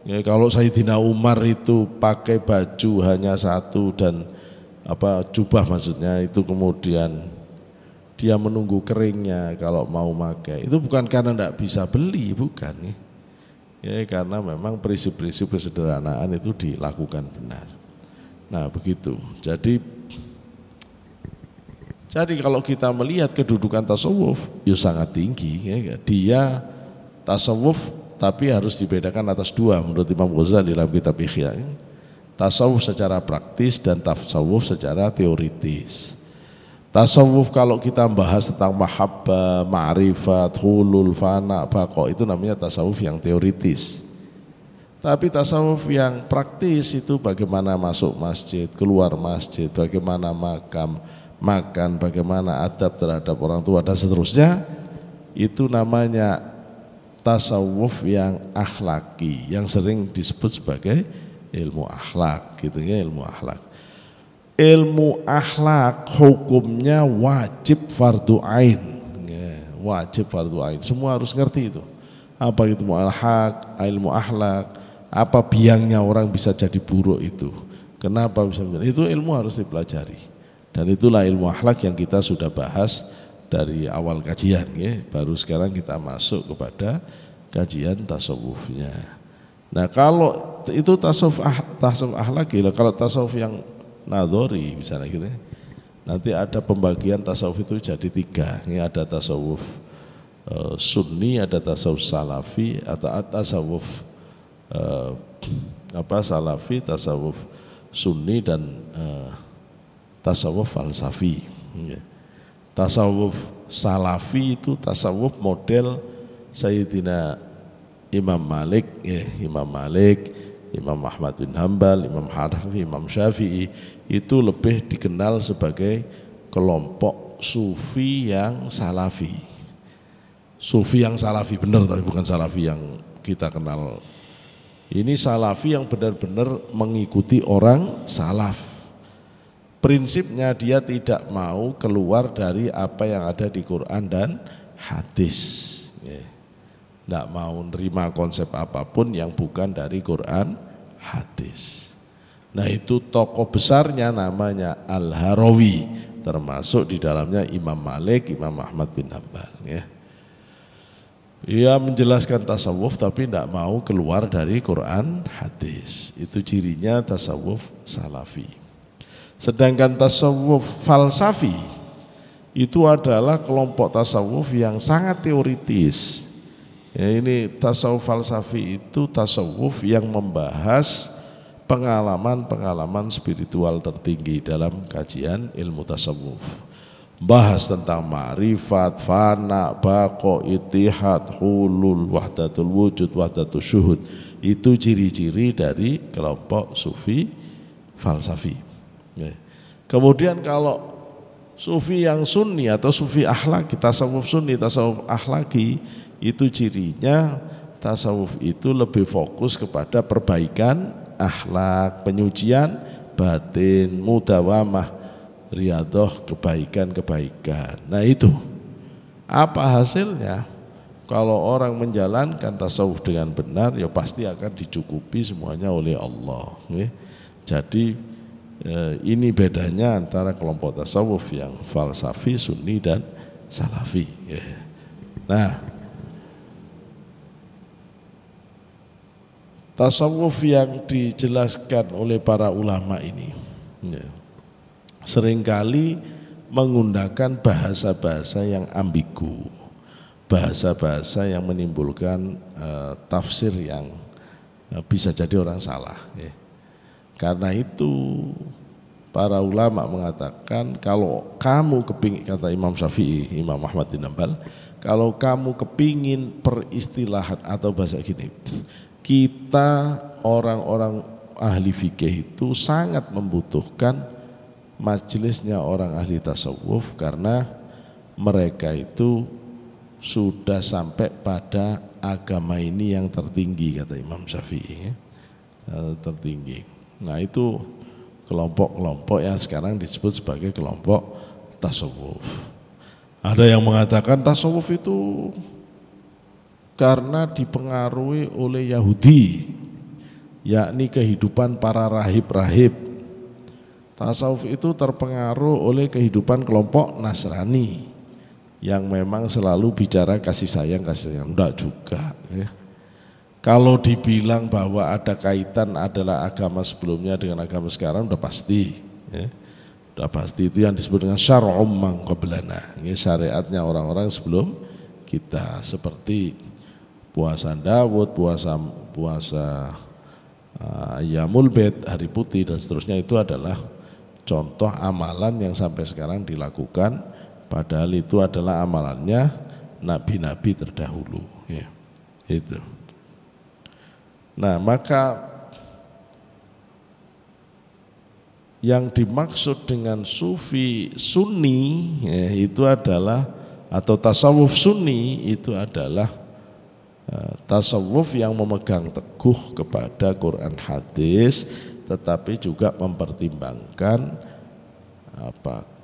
ya. Kalau Sayyidina Umar itu pakai baju hanya 1 dan jubah maksudnya, itu kemudian dia menunggu keringnya kalau mau pakai, itu bukan karena tidak bisa beli, bukan ya. Ya karena memang prinsip-prinsip kesederhanaan itu dilakukan benar. Nah begitu, jadi kalau kita melihat kedudukan tasawuf, ya sangat tinggi ya. Dia tasawuf tapi harus dibedakan atas 2 menurut Imam Ghazali dalam kitab Ihya. Tasawuf secara praktis dan tasawuf secara teoritis. Tasawuf kalau kita bahas tentang mahabbah, ma'rifat, hulul, fana, baqa, itu namanya tasawuf yang teoritis. Tapi tasawuf yang praktis itu bagaimana masuk masjid, keluar masjid, bagaimana makan, bagaimana adab terhadap orang tua dan seterusnya, itu namanya tasawuf yang akhlaki, yang sering disebut sebagai ilmu akhlak gitu ya, ilmu akhlak. Ilmu akhlak hukumnya wajib fardu ain ya, wajib fardu ain, semua harus ngerti itu. Apa itu ilmu akhlak, apa biangnya orang bisa jadi buruk itu, kenapa bisa menjadi, itu ilmu harus dipelajari. Dan itulah ilmu akhlak yang kita sudah bahas dari awal kajian ya. Baru sekarang kita masuk kepada kajian tasawufnya. Nah kalau itu tasawuf akhlak, kalau tasawuf yang nadhari misalnya gitu ya, nanti ada pembagian tasawuf itu jadi 3. Ini ada tasawuf sunni, ada tasawuf salafi, atau tasawuf salafi, tasawuf sunni, dan tasawuf falsafi. Tasawuf salafi itu tasawuf model Sayyidina Imam Malik, Imam Ahmad bin Hanbal, Imam Hanafi, Imam Syafi'i, itu lebih dikenal sebagai kelompok sufi yang salafi. Sufi yang salafi benar, tapi bukan salafi yang kita kenal. Ini salafi yang benar-benar mengikuti orang salaf. Prinsipnya dia tidak mau keluar dari apa yang ada di Quran dan hadis. Tidak mau nerima konsep apapun yang bukan dari Quran, hadis. Nah itu tokoh besarnya namanya Al-Harawi, termasuk di dalamnya Imam Malik, Imam Ahmad bin Hanbal. Ia menjelaskan tasawuf tapi tidak mau keluar dari Quran, hadis. Itu cirinya tasawuf salafi. Sedangkan tasawuf falsafi itu adalah kelompok tasawuf yang sangat teoritis. Ini tasawuf falsafi itu tasawuf yang membahas pengalaman-pengalaman spiritual tertinggi dalam kajian ilmu tasawuf. Bahas tentang ma'rifat, fana, baqo, itihad, hulul, wahdatul wujud, wahdatul syuhud. Itu ciri-ciri dari kelompok sufi falsafi. Kemudian kalau sufi yang sunni atau sufi akhlaki, tasawuf sunni, tasawuf akhlaki, itu cirinya tasawuf itu lebih fokus kepada perbaikan akhlak, penyucian batin, mudawamah, riyadhah, kebaikan-kebaikan. Nah itu apa hasilnya? Kalau orang menjalankan tasawuf dengan benar, ya pasti akan dicukupi semuanya oleh Allah. Jadi ini bedanya antara kelompok tasawuf yang falsafi, sunni dan salafi. Nah, tasawuf yang dijelaskan oleh para ulama ini seringkali menggunakan bahasa-bahasa yang ambigu, bahasa-bahasa yang menimbulkan tafsir yang bisa jadi orang salah. Karena itu para ulama mengatakan kalau kamu kepingin, kata Imam Syafi'i, Imam Ahmad bin Hanbal, kalau kamu kepingin peristilahan atau bahasa gini, kita orang-orang ahli fikih itu sangat membutuhkan majelisnya orang ahli tasawuf karena mereka itu sudah sampai pada agama ini yang tertinggi, kata Imam Syafi'i, tertinggi. Nah itu kelompok-kelompok yang sekarang disebut sebagai kelompok tasawuf. Ada yang mengatakan tasawuf itu karena dipengaruhi oleh Yahudi, yakni kehidupan para rahib-rahib. Tasawuf itu terpengaruh oleh kehidupan kelompok Nasrani yang memang selalu bicara kasih sayang. Enggak juga. Kalau dibilang bahwa ada kaitan adalah agama sebelumnya dengan agama sekarang, udah pasti. Udah pasti, itu yang disebut dengan syar'um man qablana. Ini syariatnya orang-orang sebelum kita, seperti puasa Daud, puasa Ayyamul Bait, hari putih dan seterusnya, itu adalah contoh amalan yang sampai sekarang dilakukan, padahal itu adalah amalannya nabi-nabi terdahulu. Itu. Nah, maka yang dimaksud dengan sufi sunni itu adalah, atau tasawuf sunni itu adalah tasawuf yang memegang teguh kepada Quran hadis, tetapi juga mempertimbangkan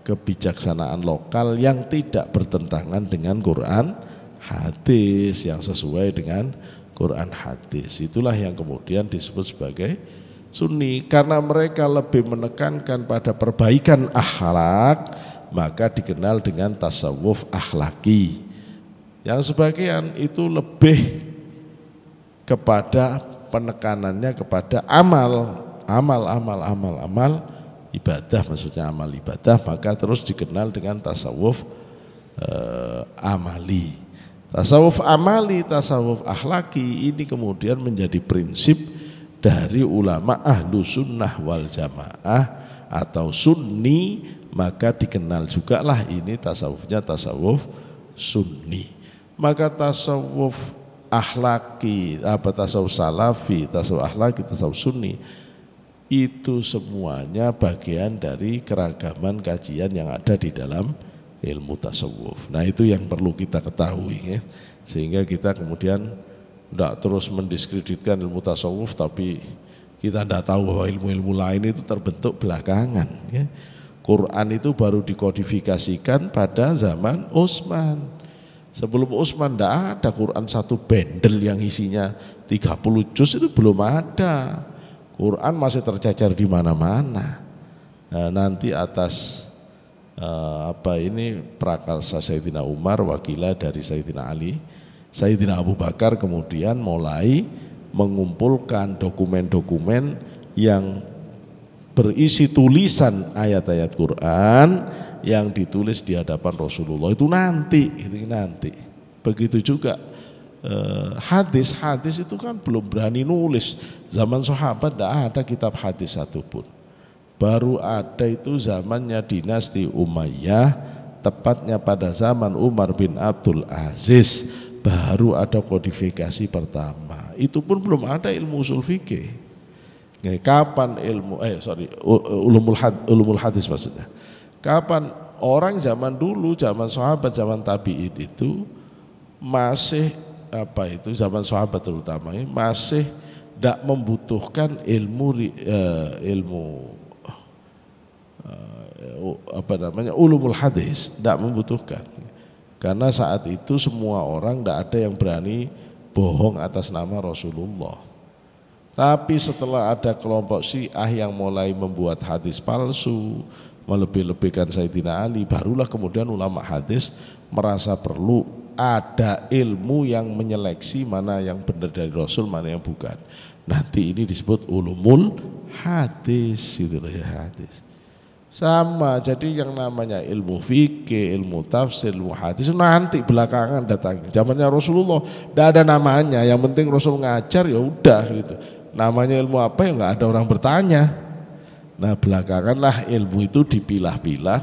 kebijaksanaan lokal yang tidak bertentangan dengan Quran hadis, yang sesuai dengan Quran hadis. Itulah yang kemudian disebut sebagai sunni. Karena mereka lebih menekankan pada perbaikan akhlak, maka dikenal dengan tasawuf akhlaki. Yang sebagian itu lebih kepada penekanannya kepada amal ibadah, maksudnya amal ibadah, maka terus dikenal dengan tasawuf amali. Tasawuf amali, tasawuf akhlaki ini kemudian menjadi prinsip dari ulama ahlu sunnah wal jamaah atau sunni, maka dikenal juga lah ini tasawufnya tasawuf sunni. Maka tasawuf akhlaki, tasawuf salafi, tasawuf akhlaki, tasawuf sunni, itu semuanya bagian dari keragaman kajian yang ada di dalam ilmu tasawuf. Nah itu yang perlu kita ketahui, sehingga kita kemudian tidak terus mendiskreditkan ilmu tasawuf, tapi kita tidak tahu bahwa ilmu-ilmu lain itu terbentuk belakangan. Ya. Quran itu baru dikodifikasikan pada zaman Utsman. Sebelum Utsman tidak ada Quran satu bendel yang isinya 30 juz, itu belum ada. Quran masih tercecer di mana-mana. Nah, nanti atas prakarsa Sayyidina Umar, wakilah dari Sayyidina Ali, Sayyidina Abu Bakar kemudian mulai mengumpulkan dokumen-dokumen yang berisi tulisan ayat-ayat Quran yang ditulis di hadapan Rasulullah. Itu nanti. Begitu juga hadis itu kan belum berani nulis. Zaman sahabat tidak ada kitab hadis satupun. Baru ada itu zamannya dinasti Umayyah, tepatnya pada zaman Umar bin Abdul Aziz, baru ada kodifikasi pertama. Itu pun belum ada ilmu usul fikih. Kapan ulumul hadis maksudnya. Kapan orang zaman dulu, zaman sahabat, zaman tabi'in itu masih zaman sahabat terutama masih tidak membutuhkan ulumul hadis, tidak membutuhkan. Karena saat itu semua orang tidak ada yang berani bohong atas nama Rasulullah. Tapi setelah ada kelompok Syiah yang mulai membuat hadis palsu, melebih-lebihkan Sayyidina Ali, barulah kemudian ulama hadis merasa perlu ada ilmu yang menyeleksi mana yang benar dari Rasul, mana yang bukan. Nanti ini disebut ulumul hadis, itulah ya hadis. Sama, jadi yang namanya ilmu fikih, ilmu tafsir, ilmu hadis nanti belakangan datang. Zamannya Rasulullah tidak ada namanya, yang penting Rasul ngajar ya udah gitu. Namanya ilmu apa ya nggak ada orang bertanya. Nah belakanganlah ilmu itu dipilah-pilah.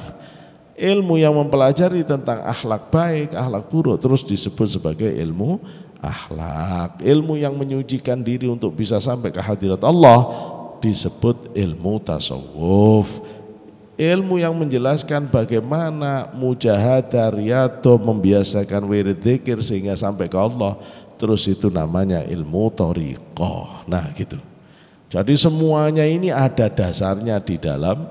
Ilmu yang mempelajari tentang akhlak baik, akhlak buruk terus disebut sebagai ilmu akhlak. Ilmu yang menyucikan diri untuk bisa sampai ke hadirat Allah disebut ilmu tasawuf. Ilmu yang menjelaskan bagaimana mujahadah, riyadhah, membiasakan wirid dzikir sehingga sampai ke Allah, terus itu namanya ilmu thariqah. Nah gitu. Jadi semuanya ini ada dasarnya di dalam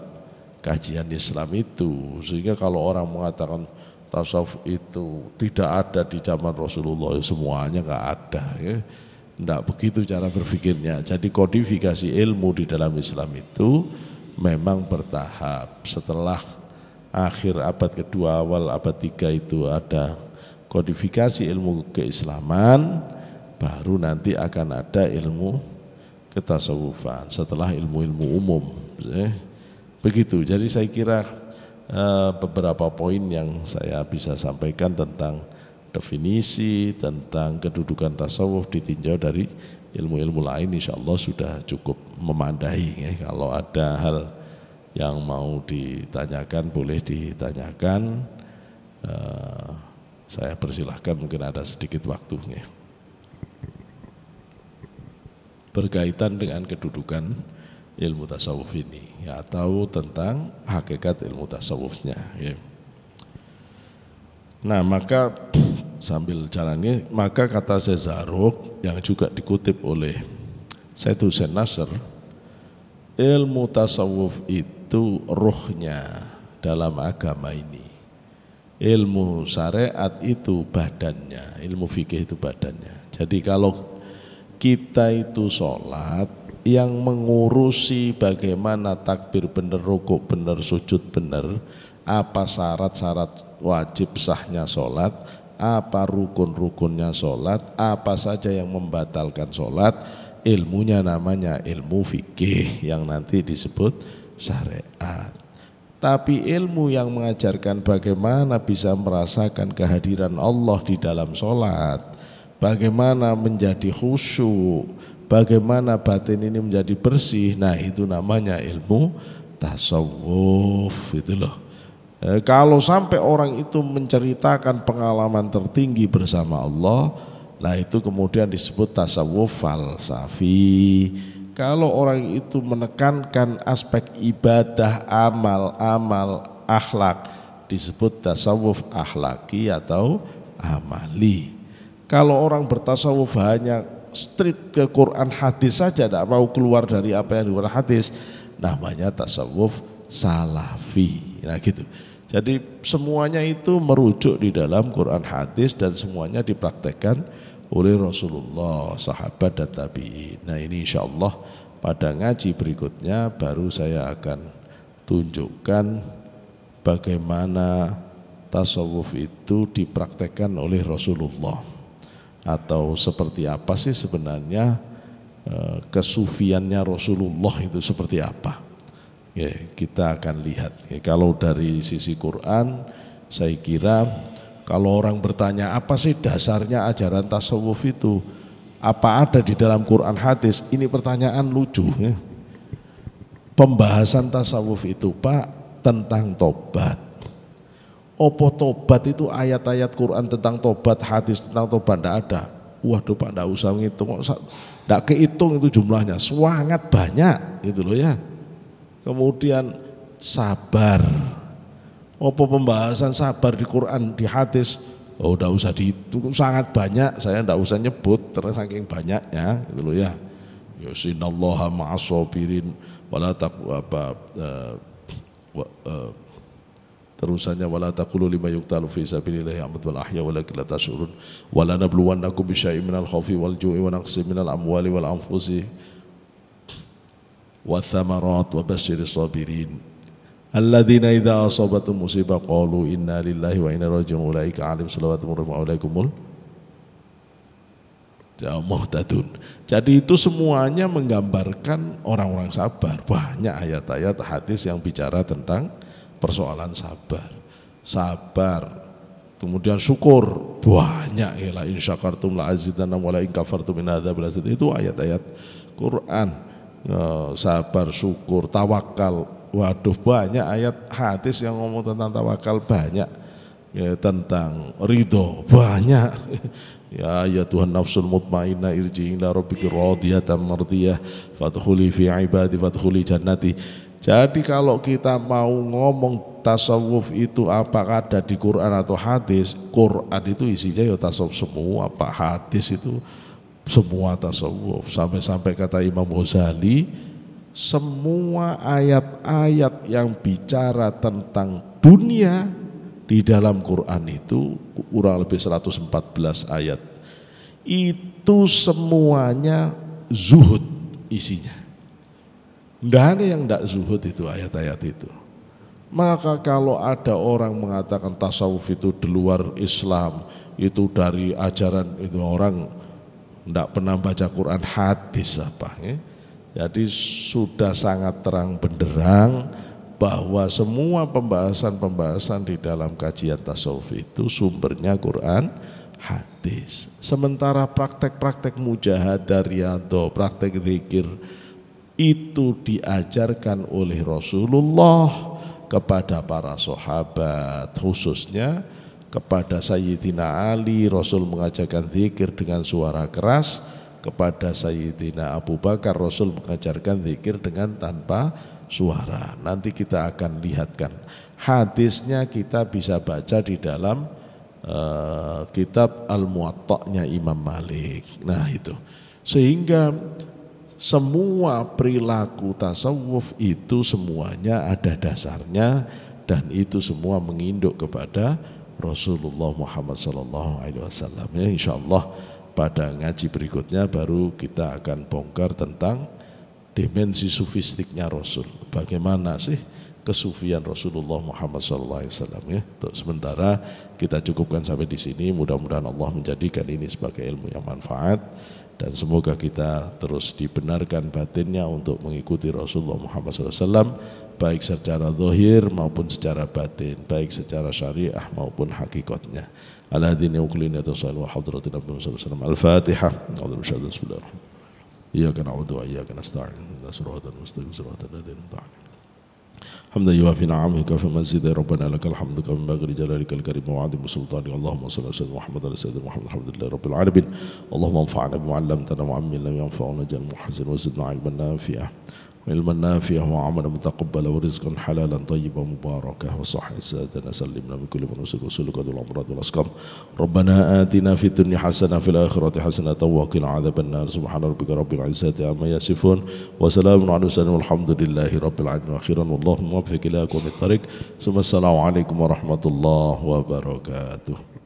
kajian Islam itu. Sehingga kalau orang mengatakan tasawuf itu tidak ada di zaman Rasulullah, semuanya nggak ada ya. Tidak begitu cara berpikirnya. Jadi kodifikasi ilmu di dalam Islam itu memang bertahap. Setelah akhir abad kedua, awal abad 3 itu ada kodifikasi ilmu keislaman, baru nanti akan ada ilmu ketasawufan setelah ilmu-ilmu umum. Begitu. Jadi saya kira beberapa poin yang saya bisa sampaikan tentang definisi, tentang kedudukan tasawuf ditinjau dari ilmu-ilmu lain, insya Allah sudah cukup memadai. Kalau ada hal yang mau ditanyakan boleh ditanyakan. Saya persilahkan, mungkin ada sedikit waktunya. Berkaitan dengan kedudukan ilmu tasawuf ini, atau tentang hakikat ilmu tasawufnya. Nah maka sambil jalannya, maka kata Zarruq yang juga dikutip oleh Said Hussein Nasr, ilmu tasawuf itu ruhnya dalam agama ini. Ilmu syariat itu badannya, ilmu fikih itu badannya. Jadi kalau kita itu sholat, yang mengurusi bagaimana takbir benar, rukuk benar, sujud benar, apa syarat-syarat wajib sahnya sholat, apa rukun-rukunnya sholat, apa saja yang membatalkan sholat, ilmunya namanya ilmu fikih yang nanti disebut syariat. Tapi ilmu yang mengajarkan bagaimana bisa merasakan kehadiran Allah di dalam sholat, bagaimana menjadi khusyuk, bagaimana batin ini menjadi bersih, nah itu namanya ilmu tasawuf, itu loh. Kalau sampai orang itu menceritakan pengalaman tertinggi bersama Allah, nah itu kemudian disebut tasawuf falsafi. Kalau orang itu menekankan aspek ibadah, amal, akhlak, disebut tasawuf akhlaki atau amali. Kalau orang bertasawuf hanya strict ke Quran hadis saja, tidak mau keluar dari apa yang di Quran hadis, namanya tasawuf salafi. Nah gitu. Jadi semuanya itu merujuk di dalam Quran hadis dan semuanya dipraktekkan oleh Rasulullah, sahabat dan tabi'in. Nah ini insya Allah pada ngaji berikutnya baru saya akan tunjukkan bagaimana tasawuf itu dipraktekkan oleh Rasulullah, atau seperti apa sih sebenarnya kesufiannya Rasulullah itu seperti apa. Ya, kita akan lihat. Ya, kalau dari sisi Quran, saya kira kalau orang bertanya apa sih dasarnya ajaran tasawuf itu, apa ada di dalam Quran hadis, ini pertanyaan lucu. Ya. Pembahasan tasawuf itu Pak tentang tobat. Opo tobat itu ayat-ayat Quran tentang tobat, hadis tentang tobat tidak ada. Waduh Pak, tidak usah ngitung, tidak kehitung itu jumlahnya, sangat banyak itu loh ya. Kemudian sabar, opo pembahasan sabar di Quran, di hadis, oh tidak usah dihitung, sangat banyak, saya tidak usah nyebut terus saking banyaknya itu loh ya. Yusinallaha ma'asobirin wala taqu apa terusannya wala taqulu lima yuqtalu fi sabilillahi amwat wal ahya walakin la tash'urun wala nabluwannakum bisyai'in minal khaufi wal ju'i wa naqsin minal amwali wal anfusi wath thamarat wa basyiris sabirin alladzina idza asabatum musibah qalu inna lillahi wa inna ilaihi raji'un ulaika 'alaihim salawatun min rabbihim wa ulaikumul muhtadun. Jadi itu semuanya menggambarkan orang-orang sabar. Banyak ayat-ayat hadis yang bicara tentang persoalan sabar. Sabar, kemudian syukur, banyak ya, la in syakartum la azidannakum wa la in kafartum in adzabil azim. Itu ayat-ayat Quran. Sabar, syukur, tawakal. Waduh, banyak ayat hadis yang ngomong tentang tawakal, banyak. Ya, tentang ridho, banyak. Ya Tuhan nafsul mutmainnah irji'i ila rabbiki radiyatan mardiyah fadkhuli fi ibadi fadkhuli jannati. Jadi kalau kita mau ngomong tasawuf itu apakah ada di Quran atau hadis, Quran itu isinya ya tasawuf semua, Pak, hadis itu semua tasawuf. Sampai-sampai kata Imam Ghazali, semua ayat-ayat yang bicara tentang dunia di dalam Quran itu kurang lebih 114 ayat. Itu semuanya zuhud isinya. Tidak ada yang tidak zuhud itu ayat-ayat itu. Maka kalau ada orang mengatakan tasawuf itu di luar Islam, itu dari ajaran itu, orang tidak pernah baca Quran hadis apa. Ya? Jadi sudah sangat terang benderang bahwa semua pembahasan-pembahasan di dalam kajian tasawuf itu sumbernya Quran, hadis. Sementara praktek-praktek mujahadah, riyadhah, praktek zikir itu diajarkan oleh Rasulullah kepada para sahabat, khususnya kepada Sayyidina Ali. Rasul mengajarkan zikir dengan suara keras, kepada Sayyidina Abu Bakar Rasul mengajarkan zikir dengan tanpa suara. Nanti kita akan lihatkan hadisnya, kita bisa baca di dalam kitab Al-Muwatta'nya Imam Malik. Nah itu, sehingga semua perilaku tasawuf itu semuanya ada dasarnya, dan itu semua menginduk kepada Rasulullah Muhammad SAW. Ya, insya Allah pada ngaji berikutnya baru kita akan bongkar tentang dimensi sufistiknya Rasul. Bagaimana sih kesufian Rasulullah Muhammad SAW ya. Untuk sementara kita cukupkan sampai di sini. Mudah-mudahan Allah menjadikan ini sebagai ilmu yang manfaat, dan semoga kita terus dibenarkan batinnya untuk mengikuti Rasulullah Muhammad SAW, baik secara zahir maupun secara batin, baik secara syariah maupun hakikatnya. Ala dini uklini atasal wa hadratin Nabi SAW. Al-Fatihah. Bismillahirrahmanirrahim. Iyyaka na'budu wa iyyaka nasta'in. Shiratal mustaqim shiratal ladzina an'amta 'alaihim. Hamdan yuwafi ni'amika fi mazidi rabbana lakal hamdu kama yanbaghi li jalalikal karim wa 'azimi sultanik. Allahumma shalli ala sayyidina Muhammad wa ala sayyidina Muhammad alhamdulillahi rabbil alamin. Allahumma anfa'na bima 'allamtana wa 'allimna ma yanfa'una waj'alna muhsin wa zidna 'ilman nafi'a. علما نافعا وعملا متقبلا ورزقا حلالا طيبا مباركا وصحة سادنا سلمنا من كل من وسل وسلك ذو الأمراض والأسقام ربنا آتنا في الدنيا حسنة في الآخرة حسنة وقنا عذاب النار سبحان ربك رب العزة عما يصفون وسلام على المرسلين والحمد لله رب العالمين وأخيرا والله موفق إلى أقوم الطريق ثم السلام عليكم ورحمة الله وبركاته.